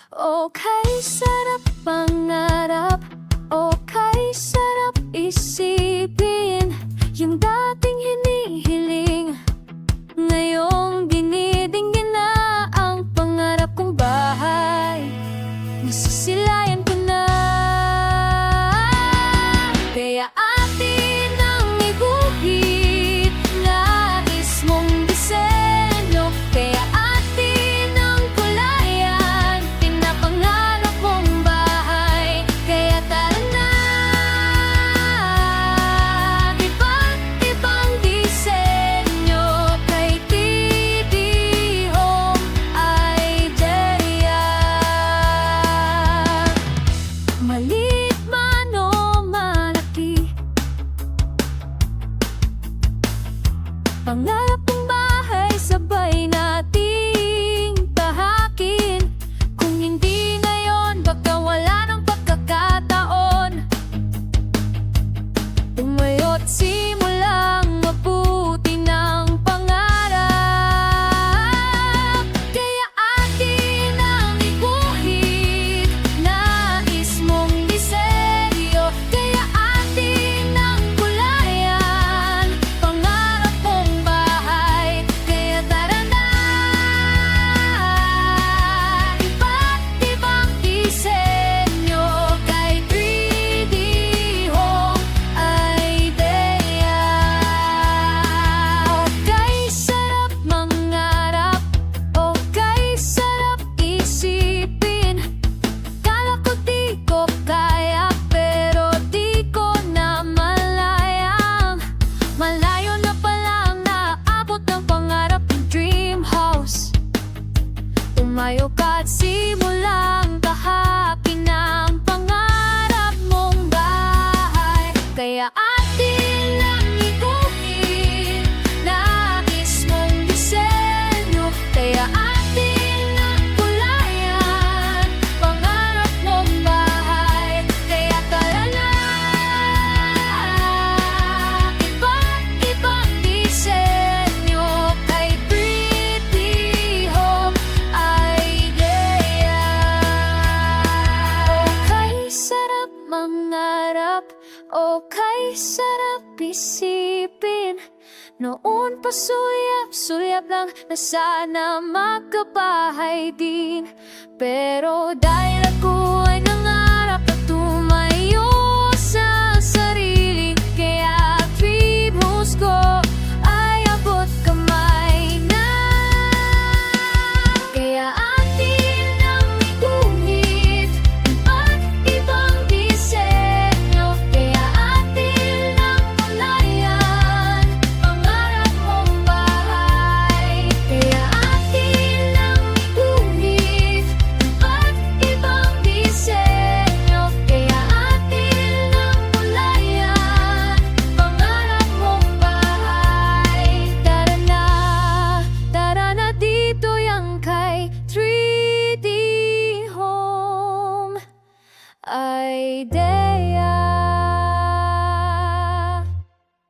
Okay, sarap pangarap. Okay, sarap isipin yung dating hinihiling. Ngayong dinidinggin na ang pangarap kong bahay. Nasisilayan ko na. Kaya atin ang iguhit, nais mong disenyo. Kaya atin ang kulayan, pinapangarap mong bahay. Kaya tara na, iba't ibang disenyo kay TD Home Idea. Maliit man o malaki, pangarap kong bahay sabay nating tahakin. Kung hindi ngayon, baka wala ng pagkakataon. Tumayo't simulang mabuti ng pangarap. Kaya atin ang iguhit, nais mong disenyo. Kaya atin ang kulayan, pangarap mong bahay. Kaya tara na, iba't ibang disenyo kay 3D Home Idea. Okay, sarap mangarap. Okay, sarap isipin. Kala ko di ko kaya, pero di ko na malayang. Malayo na palang naabot ng pangarap ng dream house. Tumayo ka at simulang tahapin ang pangarap mong bahay. Kaya atin ang iguhit, nais mong disenyo. Kaya atin ang kulayan, pangarap mong bahay. Kaya tara na, iba't ibang disenyo kay 3D Home Idea. Okay, sarap mangarap. Okay, sarap isipin. Noon pa suyap-suyap lang na sana magkabahay din. Pero dahil ako ay nangarap at tumayo sa sarili, kaya dreams ko ay abot kamay na. Kaya atin ang iguhit, iba't ibang disenyo. Kaya atin ang kulayan, pangarap mong bahay. Kaya atin ang iguhit, iba't ibang disenyo. Kaya atin ang kulayan, pangarap mong bahay. Tara na dito yang kay 3D Home Idea.